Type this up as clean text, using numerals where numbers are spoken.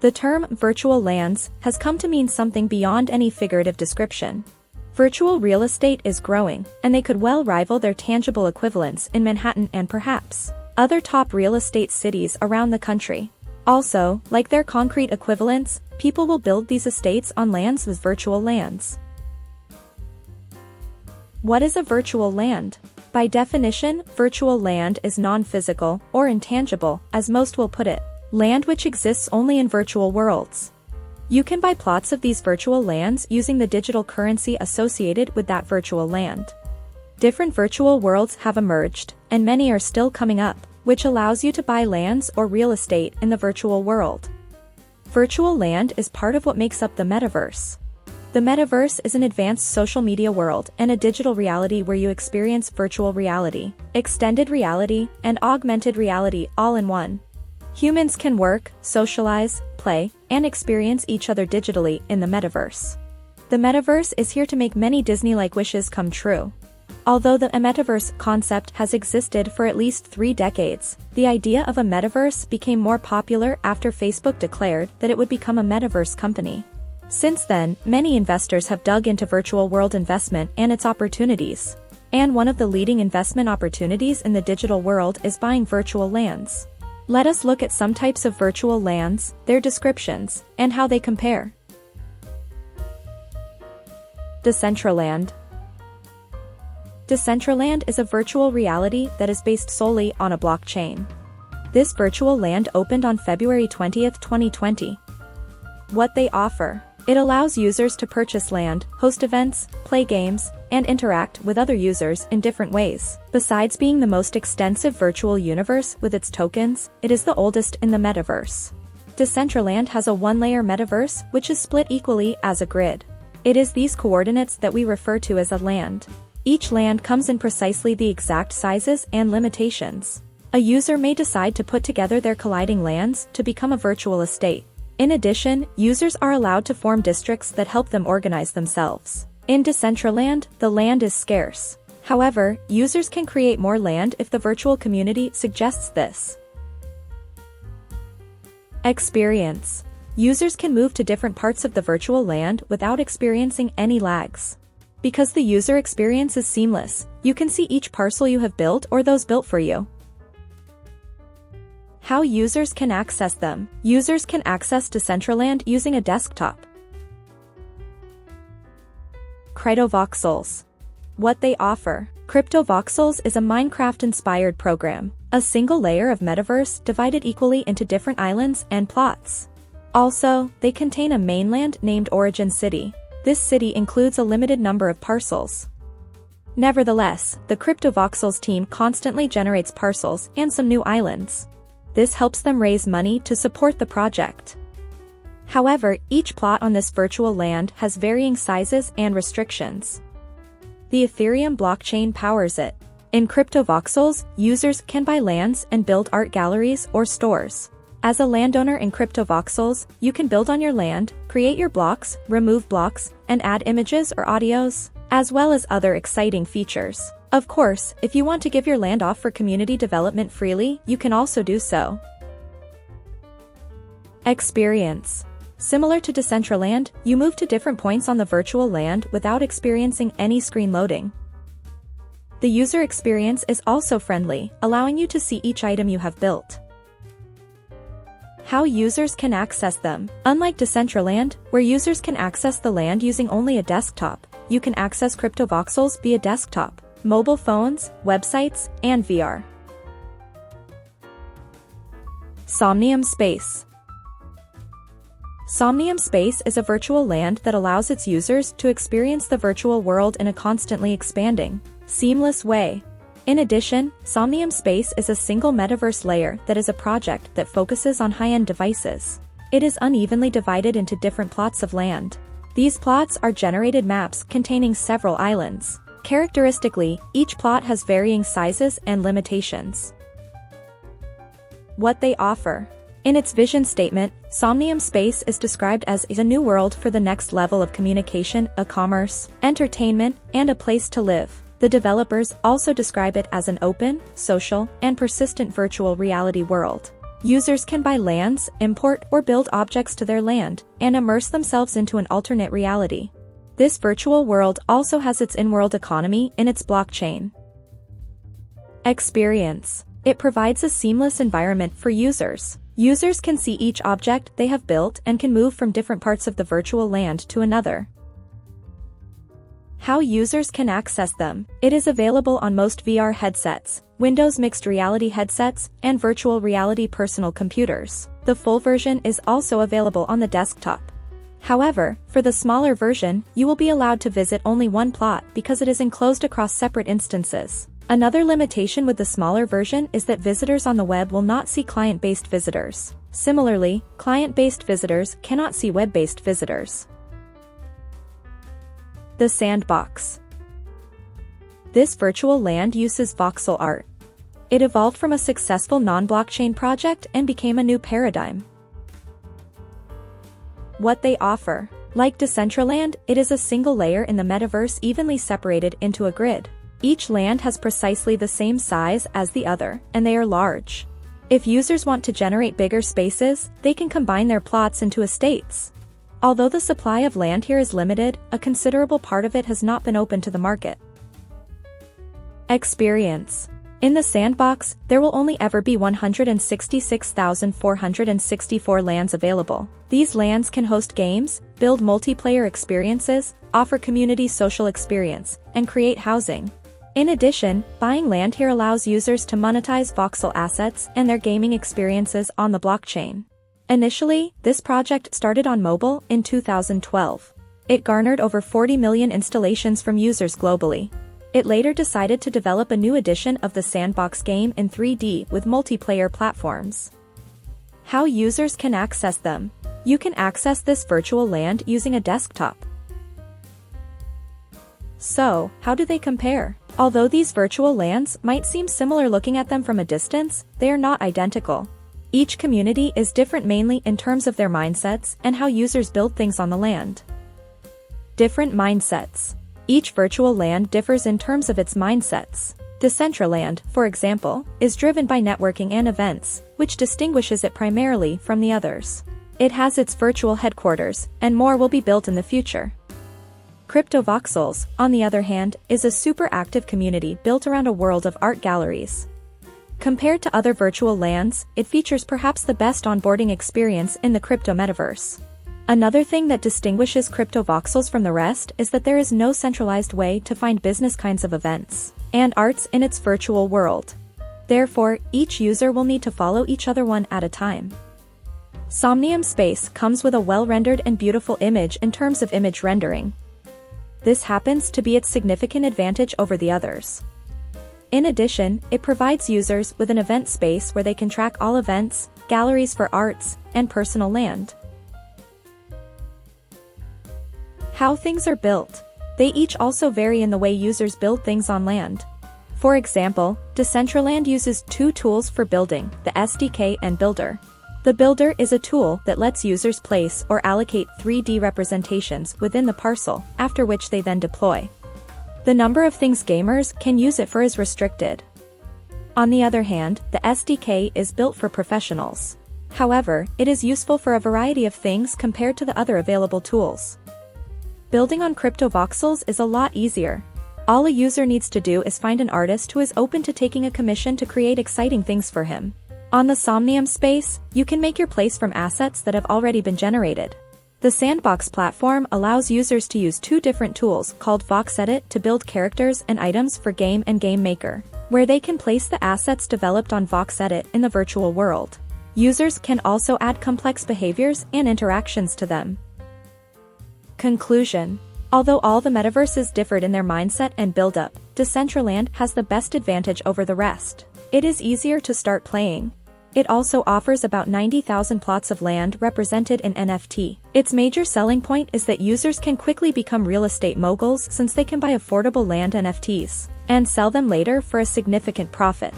The term virtual lands has come to mean something beyond any figurative description. Virtual real estate is growing, and they could well rival their tangible equivalents in Manhattan and perhaps other top real estate cities around the country. Also, like their concrete equivalents, people will build these estates on lands with virtual lands. What is a virtual land? By definition, virtual land is non-physical or intangible, as most will put it. Land which exists only in virtual worlds. You can buy plots of these virtual lands using the digital currency associated with that virtual land. Different virtual worlds have emerged, and many are still coming up, which allows you to buy lands or real estate in the virtual world. Virtual land is part of what makes up the metaverse. The metaverse is an advanced social media world and a digital reality where you experience virtual reality, extended reality, and augmented reality all in one. Humans can work, socialize, play, and experience each other digitally in the metaverse. The metaverse is here to make many Disney-like wishes come true. Although the metaverse concept has existed for at least 3 decades, the idea of a metaverse became more popular after Facebook declared that it would become a metaverse company. Since then, many investors have dug into virtual world investment and its opportunities. And one of the leading investment opportunities in the digital world is buying virtual lands. Let us look at some types of virtual lands, their descriptions, and how they compare. Decentraland. Decentraland is a virtual reality that is based solely on a blockchain. This virtual land opened on February 20, 2020. What they offer. It allows users to purchase land, host events, play games, and interact with other users in different ways. Besides being the most extensive virtual universe with its tokens, it is the oldest in the metaverse. Decentraland has a one-layer metaverse which is split equally as a grid. It is these coordinates that we refer to as a land. Each land comes in precisely the exact sizes and limitations. A user may decide to put together their colliding lands to become a virtual estate. In addition, users are allowed to form districts that help them organize themselves. In Decentraland, the land is scarce. However, users can create more land if the virtual community suggests this. Experience. Users can move to different parts of the virtual land without experiencing any lags. Because the user experience is seamless, you can see each parcel you have built or those built for you. How users can access them. Users can access Decentraland using a desktop. Cryptovoxels. What they offer. Cryptovoxels is a Minecraft-inspired program, a single layer of metaverse divided equally into different islands and plots. Also, they contain a mainland named Origin City. This city includes a limited number of parcels. Nevertheless, the Cryptovoxels team constantly generates parcels and some new islands. This helps them raise money to support the project. However, each plot on this virtual land has varying sizes and restrictions. The Ethereum blockchain powers it. In Cryptovoxels, users can buy lands and build art galleries or stores. As a landowner in Cryptovoxels, you can build on your land, create your blocks, remove blocks, and add images or audios, as well as other exciting features. Of course, if you want to give your land off for community development freely, you can also do so. Experience. Similar to Decentraland, you move to different points on the virtual land without experiencing any screen loading. The user experience is also friendly, allowing you to see each item you have built. How users can access them. Unlike Decentraland, where users can access the land using only a desktop, you can access Cryptovoxels via desktop, mobile phones, websites, and VR. Somnium Space. Somnium Space is a virtual land that allows its users to experience the virtual world in a constantly expanding, seamless way. In addition, Somnium Space is a single metaverse layer that is a project that focuses on high-end devices. It is unevenly divided into different plots of land. These plots are generated maps containing several islands. Characteristically, each plot has varying sizes and limitations. What they offer. In its vision statement, Somnium Space is described as a new world for the next level of communication, commerce, entertainment, and a place to live. The developers also describe it as an open, social, and persistent virtual reality world. Users can buy lands, import or build objects to their land, and immerse themselves into an alternate reality. This virtual world also has its in-world economy in its blockchain. Experience. It provides a seamless environment for users. Users can see each object they have built and can move from different parts of the virtual land to another. How users can access them. It is available on most VR headsets, Windows mixed reality headsets, and virtual reality personal computers. The full version is also available on the desktop. However, for the smaller version, you will be allowed to visit only one plot because it is enclosed across separate instances. Another limitation with the smaller version is that visitors on the web will not see client-based visitors. Similarly, client-based visitors cannot see web-based visitors. The Sandbox. This virtual land uses voxel art. It evolved from a successful non-blockchain project and became a new paradigm. What they offer. Like Decentraland, it is a single layer in the metaverse evenly separated into a grid. Each land has precisely the same size as the other, and they are large. If users want to generate bigger spaces, they can combine their plots into estates. Although the supply of land here is limited, a considerable part of it has not been open to the market. Experience. In the Sandbox, there will only ever be 166,464 lands available. These lands can host games, build multiplayer experiences, offer community social experience, and create housing. In addition, buying land here allows users to monetize voxel assets and their gaming experiences on the blockchain. Initially, this project started on mobile in 2012. It garnered over 40 million installations from users globally. It later decided to develop a new edition of the Sandbox game in 3D with multiplayer platforms. How users can access them. You can access this virtual land using a desktop. So, how do they compare? Although these virtual lands might seem similar looking at them from a distance, they are not identical. Each community is different mainly in terms of their mindsets and how users build things on the land. Different mindsets. Each virtual land differs in terms of its mindsets. Decentraland, for example, is driven by networking and events, which distinguishes it primarily from the others. It has its virtual headquarters, and more will be built in the future. Cryptovoxels, on the other hand, is a super active community built around a world of art galleries. Compared to other virtual lands, it features perhaps the best onboarding experience in the crypto metaverse. Another thing that distinguishes Cryptovoxels from the rest is that there is no centralized way to find business kinds of events and arts in its virtual world. Therefore, each user will need to follow each other one at a time. Somnium Space comes with a well-rendered and beautiful image in terms of image rendering. This happens to be its significant advantage over the others. In addition, it provides users with an event space where they can track all events, galleries for arts, and personal land. How things are built. They each also vary in the way users build things on land. For example, Decentraland uses two tools for building, the SDK and Builder. The Builder is a tool that lets users place or allocate 3D representations within the parcel, after which they then deploy. The number of things gamers can use it for is restricted. On the other hand, the SDK is built for professionals. However, it is useful for a variety of things compared to the other available tools. Building on Cryptovoxels is a lot easier. All a user needs to do is find an artist who is open to taking a commission to create exciting things for him. On the Somnium Space, you can make your place from assets that have already been generated. The Sandbox platform allows users to use two different tools called VoxEdit to build characters and items for Game and Game Maker, where they can place the assets developed on VoxEdit in the virtual world. Users can also add complex behaviors and interactions to them. Conclusion. Although all the metaverses differed in their mindset and build-up, Decentraland has the best advantage over the rest. It is easier to start playing. It also offers about 90,000 plots of land represented in NFT. Its major selling point is that users can quickly become real estate moguls since they can buy affordable land NFTs and sell them later for a significant profit.